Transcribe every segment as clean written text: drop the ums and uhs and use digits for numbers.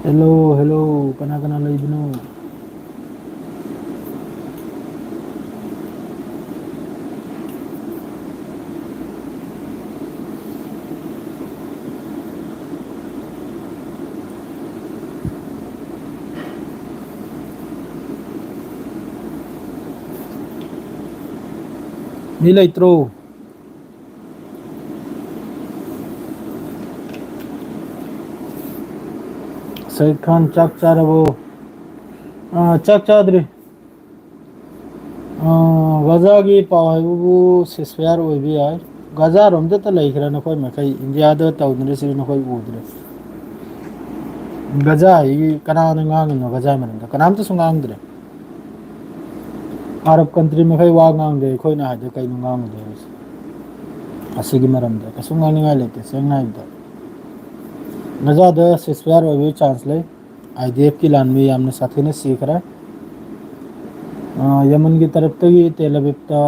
hello hello कना कना लेबनो मी लेत्रो सईद खान चक चारबो चक चाद्री गजागी पाव हाइबुबु सिसफायर ओइबि याय गजा रोमदे त लेखरा नखोय मखै इंडिया द तौदरे सिरि नखोय उद्रे गजा हाइगी कनाना ngangiनो गजा मरंदा कनामतसु nganगद्रे अरब कंट्री मखै वा nganगदे खोयना हाइदे कैनो nganगदे असिगी मरमदे कसु ngangingai लेते सेंना हाइबदा गजा द सिसफायर ओइबि चांस लै आईडीएफ की लानमी यामने साथीने सीखरा यमन की तरफ तगी तेल अविवता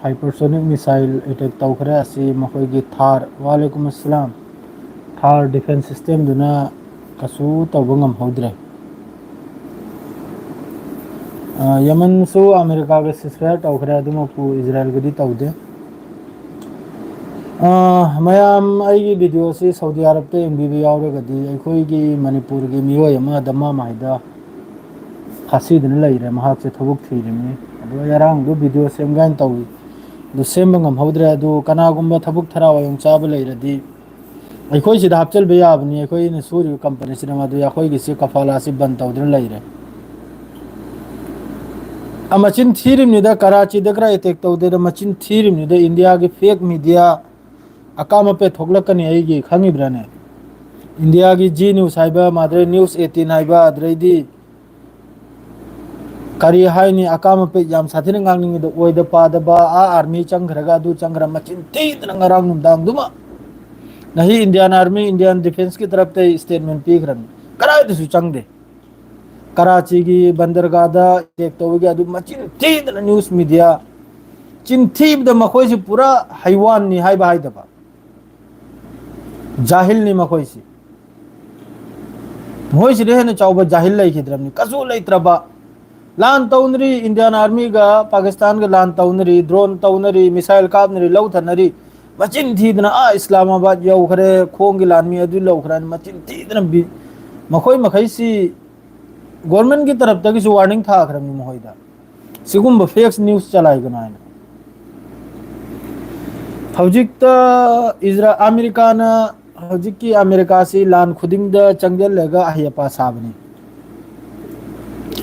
हाइपरसोनिक मिसाइल अटैक तौखरे असि मखोयगी थार वालेकुम अस्सलाम थार डिफेंस सिस्टम दुना कसु तौबा ngamhौद्रे यमन सु अमेरिका के सिसफायर तौखरे अदुमकु इजराइल गदि तौदे मयाम आईगी वीडियो से सऊदी अरब ते एंबीबी यावरगदि अखोयगी मणिपुर की मियोय अमा दमा माइदा फासीदन लैरे महाकसे थबुक थीरिमि अदु यारांग दु वीडियो सेमगाइन तौई दु सेम ngamhौद्रे अदु कनागुम्बा थबुक थरा वयं चाब लैरदि अखोय सिदा हपचल बे याबनि अखोय ने सूरी कंपनी सिना मदु अखोयगी से कफाला से बंद तौदन लैरे मचिन थीरिमनिदा कराची दकरा अटैक तौदे मचिन थीरिमनिदा इंडिया की फेक मीडिया अकाम पे थोकलकनी आईगी खंगिब्राने इंडिया की जी न्यूज़ हाइबा मादरे न्यूज़ 18 हाइबा अद्रैदी करी हाइनी अकाम पे याम साथिन ngangingido oida padaba आर्मी चंगरगा दु चंगरा मचिन थीदना ngarang numdang दुमा नहीं इंडियन आर्मी इंडियन डिफेंस की तरफ से स्टेटमेंट पीखरन कराय दसु चंगदे कराची की बंदरगाहदा अटैक तौगी अदु मचिन थीदना न्यूज़ मीडिया चिंथीबदा मखोयसी पूरा हैवान नि हाइबा हाइदबा जाहिल नि मखोयसी मोइसी रेहने चाउबा जाहिल लैखिद्रमनि कसु लैत्रबा लान तौनरी इंडियन आर्मी का पाकिस्तान का लान तौनरी ड्रोन तौनरी मिसाइल कापनरी लौथनरी मचिन थीदना इस्लामाबाद यौखरे खोंगी लानमी अदु लौखरान मचिन थीदना मखोय मखैसी गवर्नमेंट की तरफ तक वार्निंग था खरमनि महोयदा सिगुम्बा फेक्स न्यूज़ चलाइगना हौजिकता अमेरिकाना हौजिकी अमेरिका से लान खुदिंगदा चंगजलगा अहियपा साबनी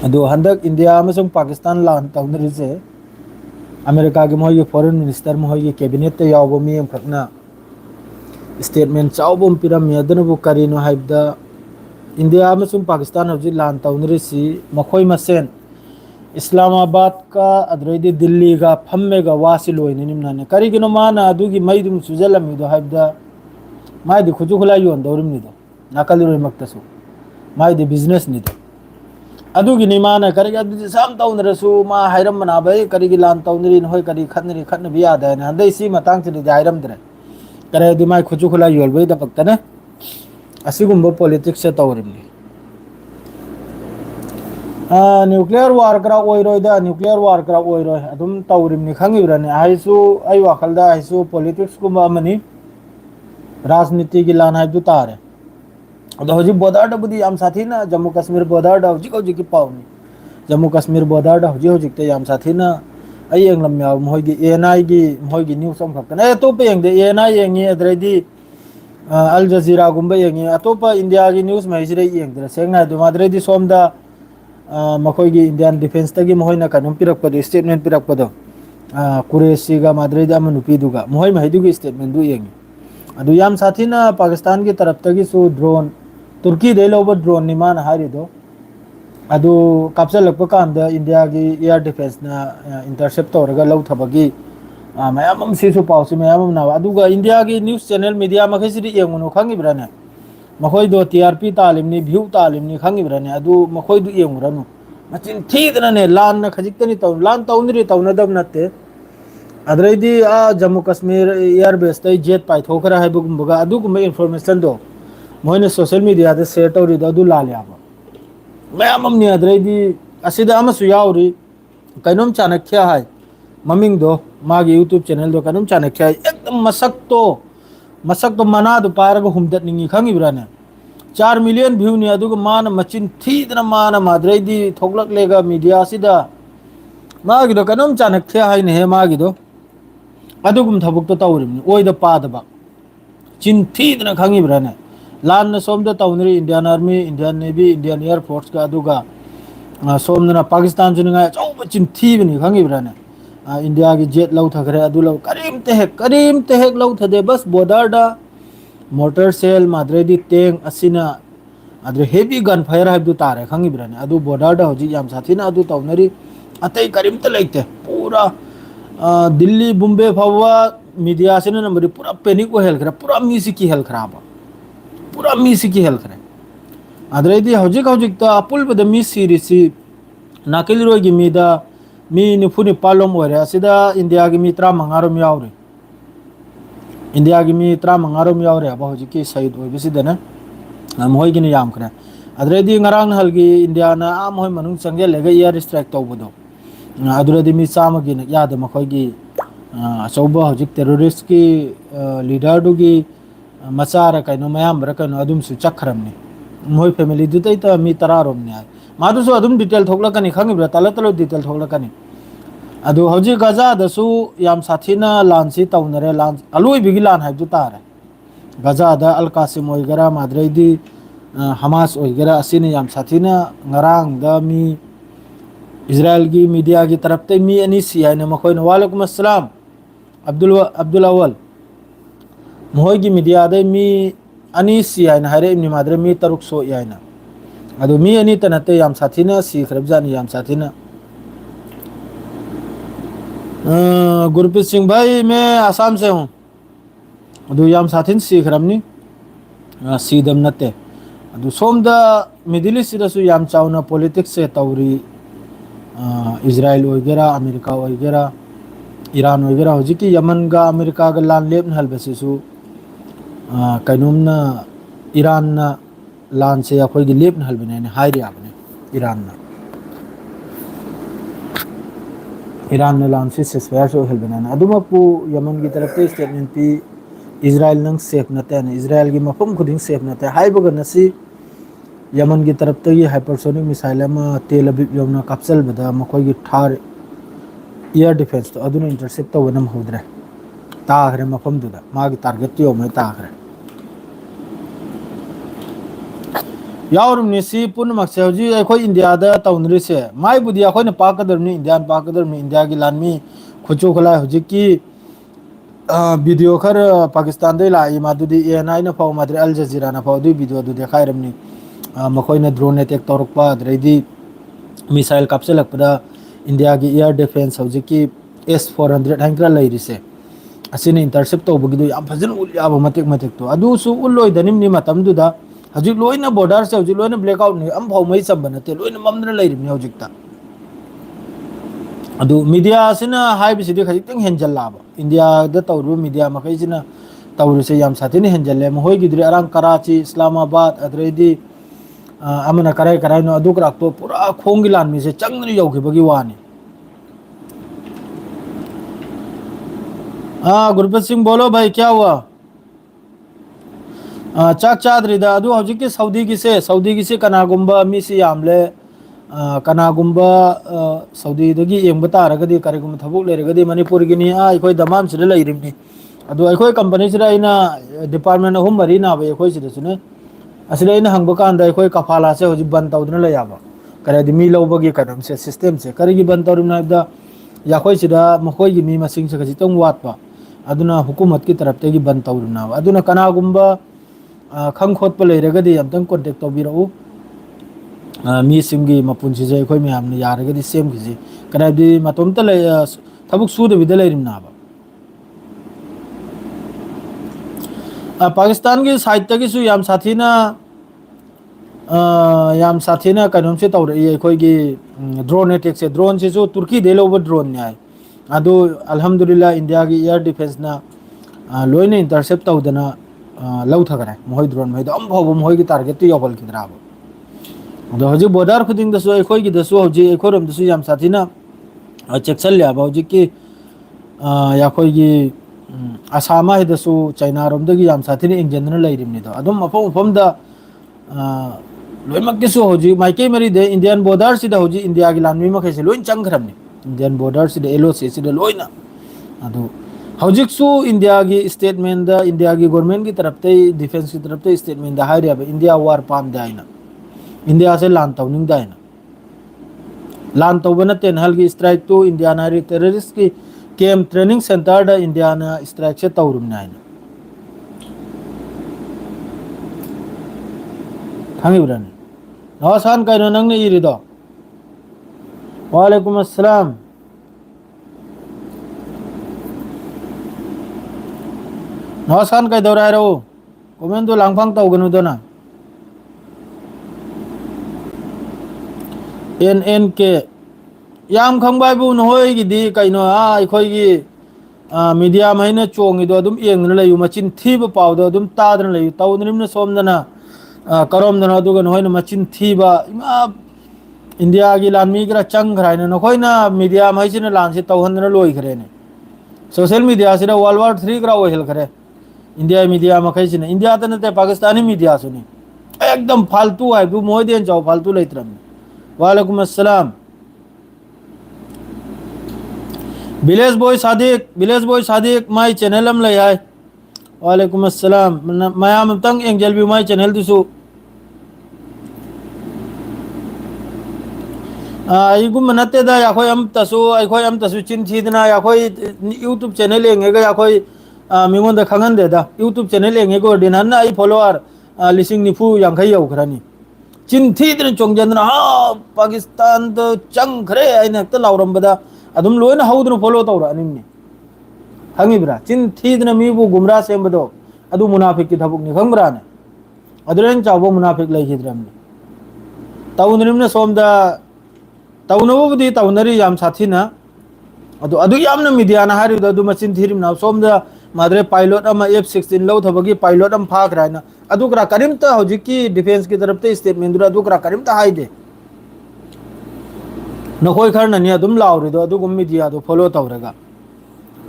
अदो हंदक इंडिया अमसुंग पाकिस्तान लान तौनरिसे अमेरिका की मोहगी फॉरेन मिनिस्टर मोहगी कैबिनेट ते यावबो मियम खकना स्टेटमेंट चावबम पिरम यदनबु करिनो हाइबदा इंडिया अमसुंग पाकिस्तान हौजिक लान तौनरिसी मखोय मसेन इस्लामाबाद का अद्रैदी दिल्ली का फम्मेगा वासी लोइने निमनाने करिगिनो माना अदुगी मैदुम सुजलमिदो हाइबदा माइदि खुजु खुला योंदौरिमनिदो नाकलिरोय मक्तसु माइदि बिजनेस निदो अदुगी निमाना करिग अदुदि साम तौनरसु मा हाइरम मनाबै करिगी लान तौनरी नहोय करि खतनरी खतनबि यादायने हंदै सी मतंग सिदि हाइरमद्रे करे दि माइ खुजु खुला योलबै द पक्तने असिगुम्बो पॉलिटिक्स से तौरिमनि न्यूक्लियर वार करा ओइरोयदा न्यूक्लियर वार करा ओइरोय अदुम तौरिमनि खंगिब्राने आइसु आई वाखलदा आइसु पॉलिटिक्स गुम्बा मनि राजनीति की लान हाइदु तारे अदो हजि बॉर्डर बुदी याम साथीना जम्मू कश्मीर बॉर्डर हजि की पावनी जम्मू कश्मीर बॉर्डर हजि ते याम साथीना आई एंगलम याव मोहगी एएनआई की मोहगी न्यूज़ अम खक्तने अतोप येंगदे एएनआई येंगी अद्रैदी अल जजीरा गुम्बा येंगी अतोप इंडिया की न्यूज़ मैसिरे येंगदरे सेंगना दु माद्रैदी सोमदा मखोयगी इंडियन डिफेंस तगी मोहयना कनुम पिरकपदो स्टेटमेंट पिरकपदो कुरेशीगा माद्रैदी अम नुपीदुगा मोहय महिदुगी स्टेटमेंट दु येंगी अदु याम साथीना पाकिस्तान की तरफ तगी सु ड्रोन तुर्की दे लोब ड्रोन निमान हारिदो अदु कापचलक कांदा इंडिया की एयर डिफेंस ना इंटरसेप्ट तौरगा लौथबगी मयाम सिसु पाउसी मयाम ना अदुगा इंडिया की न्यूज़ चैनल मीडिया मखैसिदि येंगुनो खंगिब्राने मखोय दो टीआरपी तालिमनी व्यू तालिमनी खंगिब्राने अदु मखोय दु येंगुरानु मचिन थीदनाने लान ना खजिक्तनी तौ लान तौनरी तौनदब नते अद्रैदी जम्मू कश्मीर एयर बेस तै जेट पाइथोखरा हाइबगुम्बगा अदुगुम्बा इन्फॉर्मेशन दो मोइने सोशल मीडिया दे शेयर तौरीदो अदु लाले आबो मैम अमनि अद्रैदि असिदा अमसु याउरी कैनोम चाणक्य हाय ममिंग दो मागी यूट्यूब चैनल दो कैनोम चाणक्य एकदम मसक तो मना दो पारग हुमदत निंगी खंगी ब्राने 4 मिलियन व्यू ने अदुग मान मचिन थीदना मान माद्रैदि थोगलक लेगा मीडिया सिदा मागी दो कैनोम चाणक्य हाय ने मागी दो अदुगुम थबुक तो तौरिमनि ओइदा पादबा चिन थीदना खंगी ब्राने लान सोम द तौनरी Indian army Indian navy Indian air force का अदुगा सोमना पाकिस्तान जुनिगा चौब चिन थीबनि खंगी ब्राने इंडिया की जेट लौ थखरे अदु लौ करीम ते हेक लौ थदे बस बॉर्डर दा मोटर सेल माद्रेदी टेंग असिना अद्रे हेवी गन फायर हाइबदु तारे खंगी ब्राने अदु बॉर्डर दा होजी याम साथीना अदु तौनरी अतै करीम ते लेते पूरा दिल्ली बुम्बे फावा मीडिया से नंबर पूरा पैनिक को हेल्थ पूरा मीसी की हेल्थ खराब पूरा मीसी की हेल्थ खराब अद्रेदी हौजिक हौजिक ता अपुल बद मी सीरीसी नाकेली रोगी मीदा मी निफुनि पालोम ओरे असिदा इंडिया की मी 35 यावरे इंडिया की मी 35 यावरे अब हौजिकी शहीद ओइबसिदना मोय गिनि याम खरा अद्रेदी ngarang halgi इंडिया ना आम होय मनुंग चंगे लेगा एयर स्ट्राइक तौबदो अदुरदी मी चामगी न याद मखोगी अचौबा हौजिक टेररिस्ट की लीडर दुगी मचार कैनो मयाम बर कैनो अदुम सु चखरमनी मोय फैमिली दुतै त मी 10 रोमने मादुसु अदुम डिटेल थोकलकनी खंगिब्रा तलो डिटेल थोकलकनी अदु हौजी गजा दसु याम साथीना लानसी तौनरे लान अलुई बिगी लान हाइदु तारे गजा दा अल कासिम ओइगरा माद्रैदी हमास ओइगरा असिने याम साथीना ngarang दा मी इजराइल की मीडिया की तरफ ते मी अनि सी है मखोइन वालेकुम अस्सलाम अब्दुल अव्वल मोय की मीडिया दे मी अनि सी है हरे इमनि माद्रे मी तरुक सो याइना अदु मी अनि तनते याम साथीना सी खरबजानी याम साथीना गुरप्रीत सिंह भाई मैं आसाम से हूँ अदु याम साथीन सी खरमनी सी दम नते अदु सोम द मिडिल ईस्ट दसु याम चाउना पॉलिटिक्स से तौरी इजराइल वगैरह अमेरिका वगैरह ईरान वगैरह हजिकी यमन का अमेरिका का लान लेपन हलबसिसु कैनुमना ईरान ना लान से अखोई लेपन हलबने हाइरे आबने ईरान ना लान से सेसफायर सो हलबने अदुमपु यमन की तरफ से स्टेटमेंट पी इजराइल नंग सेफ नते इजराइल की मफम खुदिंग सेफ नते हाइबगन नसी यमन की तरफ तक हाइपरसोनिक मिसाइल तेल अबीब यौना कापचल बदा मखोई थार एयर डिफेंस तो अदुना इंटरसेप्ट तो वनम होद्रे तागरे मफम दुदा मागी टारगेट यो मे तागरे यावरुम सी पुन मक्से हजी अखोई इंडिया दा तौनरी से माई बुदी अखोई पाकदरनी इंडिया की लानमी खुचो खला हजी की वीडियो खर पाकिस्तान दे लाई मादुदी एएनआई ना फाव माद्रे अल जजीरा ना फाव दु वीडियो दु देखाइरमनी मखोइना ड्रोन अटैक तौरक्पा अद्रैदी मिसाइल कापचलकपदा इंडिया की एयर डिफेंस हौजिकी S-400 हाइंक्रा लैरिसे असिने इंटरसेप्ट तौबगिदु याम फजन उल्याब मतेक तो अदुसु उल्लोइदनिमनि मतमदुदा हजिक लोइना बॉर्डर से हजिक लोइना ब्लैकआउट नि अम फाव मै सब नते लोइना ममदना लैरिमनि हजिकता अदु मीडिया सिना हाइबिसिदि खजितंग हेंजल्लाब इंडिया द तौरु मीडिया मखैसिना तौरुसे याम साथिने हेंजल्ले मोहोइगिद्रि अरांग कराची इस्लामाबाद अद्रैदी अमना कराई नो अदुक राक्तो पूरा खोंगी लान में से चंगनी यौखिबगी वानी गुरप्रीत सिंह बोलो भाई क्या हुआ चाक चाद्रिदा अदु हौजिकी सऊदी की से कनागुंबा मी से यामले कनागुंबा सऊदी दगी येंग बतारगदी करिगुम थबुक लेरगदी मणिपुर गिनी अखोई दमाम सिदा लैरिमनी अदु अखोई कंपनी सिदा इना डिपार्टमेंट अहुम मरी नाबे अखोई सिदा असले इन हंग कांदा अखोई कफाला से हजि बंद तौदना लयाबा करेदि मी लौबगी कदम से सिस्टम से करिगी बंद तौरिम नाबदा याखोई सिदा मखोई की मी मसिंग से खजितंग वातपा अदुना हुकूमत की तरफ तेगी बंद तौरिम नाबा अदुना कनागुंबा खंग खोतप लेरगदी अमतंग कांटेक्ट तौबिरउ मी सिंगी मपुनसि जे अखोई मयामने यारगदी सेम खिजि करेदि मतोमता ले थबुक सुदबिदा लैरिम नाबा पाकिस्तान की साइड तगिसु याम साथीना कनोम से तौरई अखोई ड्रोन अटैक से ड्रोन से तुर्की दे लोब ड्रोन ने अदु अल्हम्दुलिल्लाह इंडिया की एयर डिफेंस ना लोइने इंटरसेप्ट तौदना लौथग्रे मोहई ड्रोन मैद अम्फाव मोहई टारगेट यौहलखिद्राब अदो हजि बॉर्डर खुदिंगदसु अखोइगिदसु हजि अखोरमदसु याम साथिना चेक्सल्याब हजिकी याखोइगी आसाम हिदसु चाइना रोमदगी याम साथिना इंजेंदना लेरिमनिदो अदुम मफम मफमदा लोइमक्किसु हजि माइके मरिदे इंडियन बॉर्डर सिदा हजि इंडिया की लानमी मखैसे लोइन चंगखरमनि इंडियन बॉर्डर सिदा एलओसी सिदा लोइना अदो हजिकसु इंडिया की स्टेटमेंट दा इंडिया की गवर्नमेंट की तरफ ते डिफेंस की तरफ ते स्टेटमेंट दा हाइरियाब इंडिया वार पाम दाइना इंडिया से लान तौनिंग दाइना लान तौबना तेनहल की स्ट्राइक टू इंडिया नारी टेररिस्ट की कैंप ट्रेनिंग सेंटर दा इंडिया ना स्ट्राइक से तौरुमनाइना थांगी ब्रानी नवासान कइनो नंगने इरिदो वालेकुम अस्सलाम नवासान कइ दौरा रो कमेंट दो लांगफांग तौगनु दो ना एन के याम खंबाइबु नहोइगिदी कइनो अखोइगी मीडिया मैंने चोंगिदो अदुम येंगना लयु मचिन थीब पावदो अदुम तादना लयु तौनरिमना सोमदना करमदना अदुगा नहोइना मचिन थीबा इमा इंडिया की लानमी गिरा चंगखराइना नखोइना मीडिया मैसिना लानसे तौहनना लोइखरेने सोशल मीडिया सिदा वर्ल्ड वार 3 ग्रा ओहेलखरे इंडिया मीडिया मखैसिना इंडिया तनते पाकिस्तानी मीडिया सुनी एकदम फालतू है दु मोइदेन जाओ फालतू लैत्रम वालेकुम अस्सलाम village boy Sadiq my channel हम ले आए वालेकुम अस्सलाम मयाम तंग एंजल भी माई चैनल दुसु इगुम नते दा याखोय हम तसु चिन थीदना याखोय यूट्यूब चैनल एंगेगा याखोय मिंगोन दा खंगन दे दा यूट्यूब चैनल एंगेगो दिनान आई फॉलोअर लिसिंग निफु यांखै यौखरानी चिन थीदना चोंजनना पाकिस्तान द चंगखरे आइना त लावरमबदा अदुम लोइन हौदना फॉलो तौरा निमनि खंगिब्रा चिन थीदना मीबु गुमरा सेमबदो अदु मुनाफिक की थबुकनि खंगब्रा ने अदुरेन चावो मुनाफिक लैखिद्रमनि तौनरिमना सोमदा तौनबुदी तौनरी याम साथीना अदु यामना मीडिया ना हारिदो अदु मचिन थीरिमना सोमदा माद्रे पायलट अमा F-16 लौ थबगी पायलट अम फाखराइना अदु करा करिमता हौजिकी डिफेंस की तरफ ते स्टेटमेंट दुरा अदु करा करिमता हाइदे नखोय खरननि अदुम लावरिदो अदु गुम मीडिया दो फॉलो तौरगा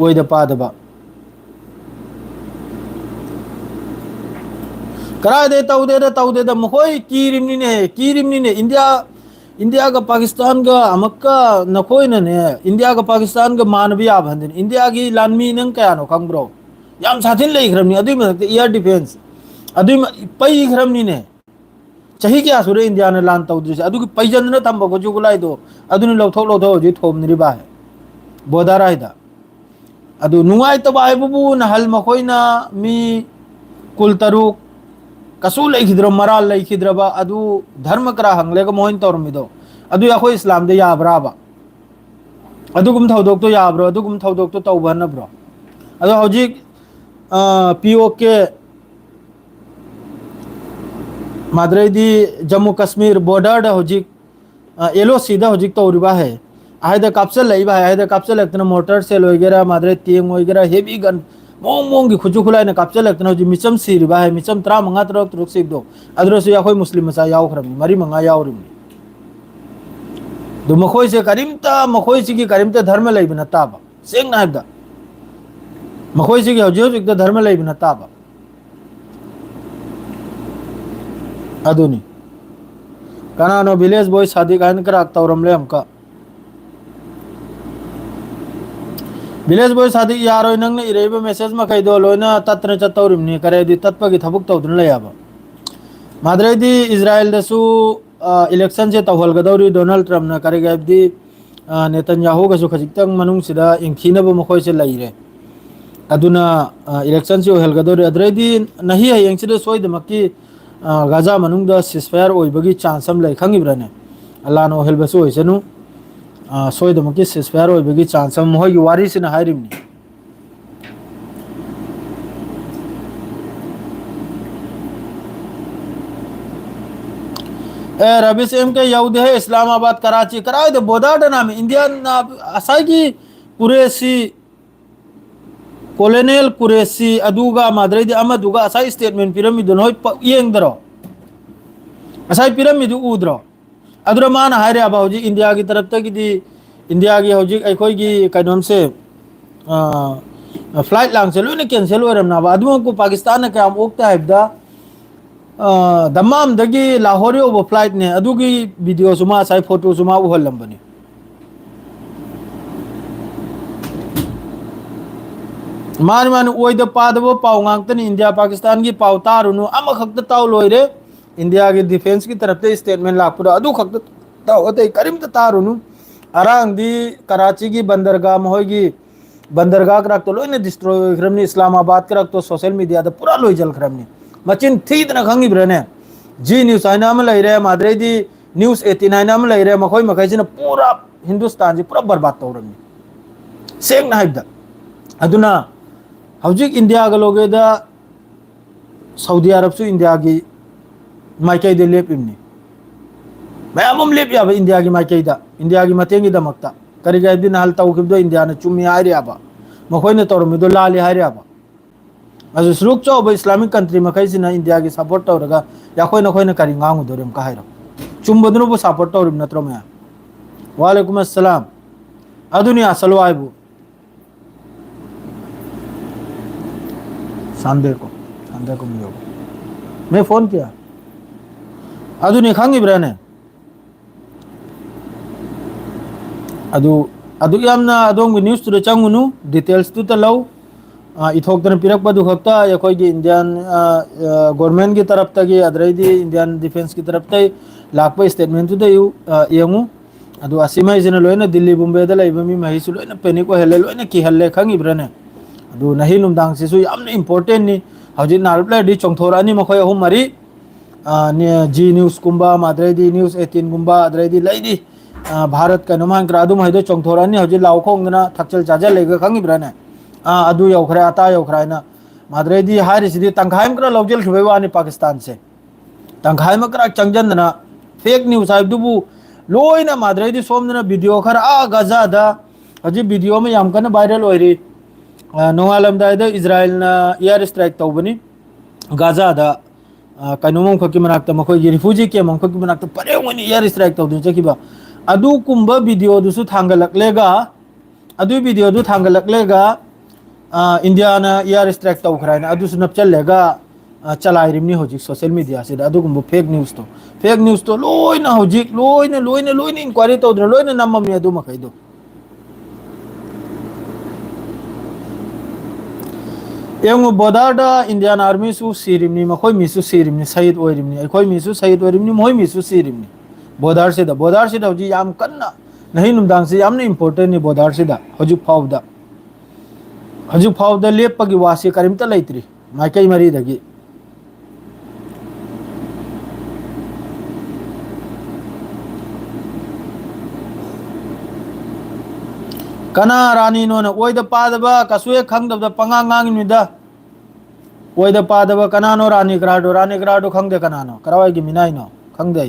ओइदा पादबा करा दे तौदे द मखोय कीरिमनि ने इंडिया का पाकिस्तान का अमक्का नखोइना ने इंडिया का पाकिस्तान का मानवी आभंदिन इंडिया की लानमी नंग कयानो खंब्रो याम साथिन लेखरमनि अदुइ मते एयर डिफेंस अदुइ पई खरमनि ने चाही क्या सुरे इंडिया ने लान तौद्रिसे अदुगी पैजनना थंबको जुगुलाइदो अदुनि लौथो जी थोमनिरिबा है बोदाराइदा अदु नुंगाइ तबाय बुबु नहल मखोइना मी कुल तरुक कसु लेखिद्र मराल लेखिद्रबा अदु धर्म करा हंगलेगा मोइन तौरमिदो अदु याखो इस्लाम दे याब्राबा अदुगुम थौदोक तो याब्रो अदुगुम थौदोक तो तौबनब्रो अदु हौजिक पीओके माद्रेदी जम्मू कश्मीर बॉर्डर हौजिक एलओसी दा हौजिक तौरिबा है आयदा काप्सल लैबा है आयदा काप्सल लगतना मोटर सेल वगैरह माद्रे तेंग वगैरह हेवी गन मोंग की खुजु खुलाइना काप्सल लगतना हौजिक मिचम सिरिबा है मिचम 35 सिबदो अदरसु याखोय मुस्लिम मसा यावखरमनि मरी मंगा यावरिमनि दो मखोय से करिमता धर्म लैबना ताबा सेंग नायदा मखोय से हौजिक दा धर्म लैबना ताबा अदुनी कनानो विलेज बॉय शादी कान करा तौरमले हमका विलेज बॉय शादी यारो नंगने इरेबे मैसेज मा खैदो लोइना तत्न चतौरिमनि करेदि तत्पगी थबुक तौदुन लयाबा माद्रेदी इजराइल दसु इलेक्शन से तौहलगदौरी डोनाल्ड ट्रम्प ना करेगैबदी नेतन्याहू गसु खजिक्तंग मनुंग सिदा इंखिनबो मखोय से लैरे अदुना इलेक्शन से ओहलगदौरी अद्रेदी नहीं है यंगसिदा सोइदमकी गाजा मनुंग सिसफायर ओइबगी चांस हम लै खंगिब्राने अल्लाह नो हेलबसु होइसनु सोइदमकी सिसफायर ओइबगी चांस हम होय वारी सिना हारिमनि ए रबिस एम के यौदे है इस्लामाबाद कराची कराय दे बोदाड नाम इंडिया ना असाई की कुरेसी कोलोनेल कुरेशी अदुगा माद्रेदी अमदुगा असाई स्टेटमेंट पिरामिड नोय येंगदरो असाई पिरामिड उद्रो अदुरा मान हायरे अब हौजी इंडिया की तरफ तक दी इंडिया की हौजी अखोई की कैनोम से फ्लाइट लांग से लोने कैंसिल होरमना अदुम को पाकिस्तान ने क्या ओक्ता है दमाम दगी लाहौर ओबो फ्लाइट ने अदुगी वीडियो सुमा साई फोटो सुमा उहलंबनी मान मान ओइद पादबो पाव गांगतनी इंडिया पाकिस्तान की पाव तारुनु अमा खक्त ताव लोइरे इंडिया की डिफेंस की तरफ से स्टेटमेंट लापुरा अदु खक्त ताव अते करीम तारुनु अरांग दी कराची की बंदरगाह मोहगी बंदरगाह करक तो लोइने डिस्ट्रॉय खरमनी इस्लामाबाद करक तो सोशल मीडिया दा पूरा लोइ जल खरमनी मचिन थीतना खंगी ब्रने जी न्यूज़ आइना में लइरे माद्रेदी न्यूज़ 89 में लइरे मखोय मखैसिना पूरा हिंदुस्तान जी पूरा बर्बाद तौरमनी सेंग नाइबदा अदुना हौजिक इंडिया गलोगेदा सऊदी अरब सु इंडिया की माइकई दे लेपिमनी मैम लेप याब इंडिया की इंडिया की मतेंगी दमकता करिगा दिन हल तौखिबदो इंडिया ने चुमी हायरे आबा मखोयने तौरमिदो लाली हायरे आबा अजु सुरुक चौब इस्लामिक कंट्री मखैसिना इंडिया की सपोर्ट तौरगा याखोय नखोयने करि गांगु दोरम का हायरो चुम्बदनुबो सपोर्ट तौरिम नत्रो मैं वालेकुम अस्सलाम अदुनी असल वाइबु सांदे को मियो मैं फोन किया अदुनी खांगी ब्राने अदु यामना अदोंग न्यूज़ तुरे चंगुनु डिटेल्स तु तलौ इथोक्तन पिरक बदु खक्ता यखोय की इंडियन गवर्नमेंट की तरफ तक अदरैदी इंडियन डिफेंस की तरफ तक लाखप स्टेटमेंट तु दयु यंगु अदु असिमै जिन लोइना दिल्ली मुंबई दा लैबमी महिसु लोइना पेनिको हेले लोइना की हल्ले खंगी ब्रने अदु नही नुमदांग सिसु यामना इंपोर्टेंट नि हौजि नारप्ले दी चोंथोरानी मखोय अहु मरी जी न्यूज़ कुंबा माद्रेदी न्यूज़ 18 कुंबा अदरैदी लैदी भारत का नुमान ग्रादुम हैदो चोंथोरानी हौजि लाउखोंगना थक्चल चाजल लेगा खंगी ब्रने अदु यौखरे आता यौखराइना माद्रेदी हारिसिदी तंखाइम करा लौजल खिबै वानी पाकिस्तान से तंखाइम करा चंगजनना फेक न्यूज़ हाइबदुबु लोइना माद्रेदी सोमना वीडियो खरा गजा दा हौजि वीडियो में याम कना वायरल ओइरी नोंगालमदाइदा इजराइल ना एयर स्ट्राइक तौबनी गाजा दा कनुमम खकी मनाक्ता मखोय रिफ्यूजी के मम खकी मनाक्ता परेवनी एयर स्ट्राइक तौदु चकिबा अदु कुंबा वीडियो दुसु थांगलकलेगा अदु वीडियो दु थांगलकलेगा इंडिया ना एयर स्ट्राइक तौखराइना अदुसु नपचलेगा चलाइरिमनी होजिक सोशल मीडिया से अदुगुंबो फेक न्यूज़ तो लोइना होजिक लोइना इंक्वायरी तौदुना लोइना नममनी अदु मखैदो एंगु बोदारदा इंडियन आर्मी सु सिरिमनी मखोय मिसु सिरिमनी शहीद ओइरिमनी अखोय मिसु शहीद ओइरिमनी मोय मिसु सिरिमनी बोदार से हौजी याम कन्ना नहीं नुमदांग से यामने इंपोर्टेंट नि बोदार से हजु फावदा लेपगी वासी करिमता लैत्री माइकई मरी दगी कना रानी नोन ओइद पादबा कसुए खंगदब पंगांगांगिदा ओइद पादबा कनानो रानी क्राडो खंगदे कनानो करावाई मिनाइनो खंगदे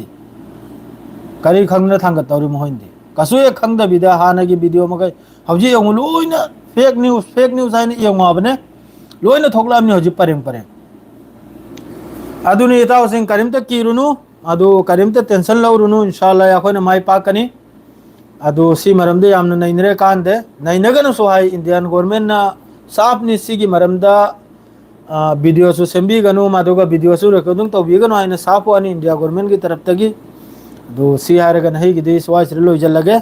करी खंगना थांगत तौरी मोहिंदे कसुए खंगदबिदा हानगी वीडियो मगै हौजी यंगु लोइना फेक न्यूज़ हाइन यंगुआबने लोइना थोकलामनी हौजी परेंग अदुनी इताव सिंह करीमता कीरुनु अदु करीमता टेंशन लौरुनु इंशाल्लाह याखोयना माई पाकनी अदु सी मरमदे यामना नैनरे कांदे नैनगन सोहाई इंडियन गवर्नमेंट ना साफनी सिगी मरमदा वीडियो सु सेंबीगनु मादुगा वीडियो सु रेकॉर्डिंग तौबीगनु आइना साफो अनि इंडिया गवर्नमेंट की तरफ तगी दो सी हारगा नहीं गिदी स्वाइस रिलो जलगे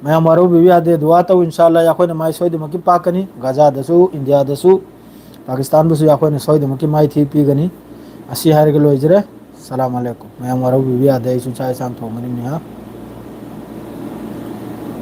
मैं मारो बिबी आदे दुआ तो इंशाल्लाह याखोयना माई सोइद मकी पाकनी गाजा दसु इंडिया दसु पाकिस्तान दसु याखोयना सोइद मकी माई थी पीगनी असी हारगा लोइजरे सलाम अलैकुम मैं मारो बिबी आदे सु चाय सांग थोंगनी निहा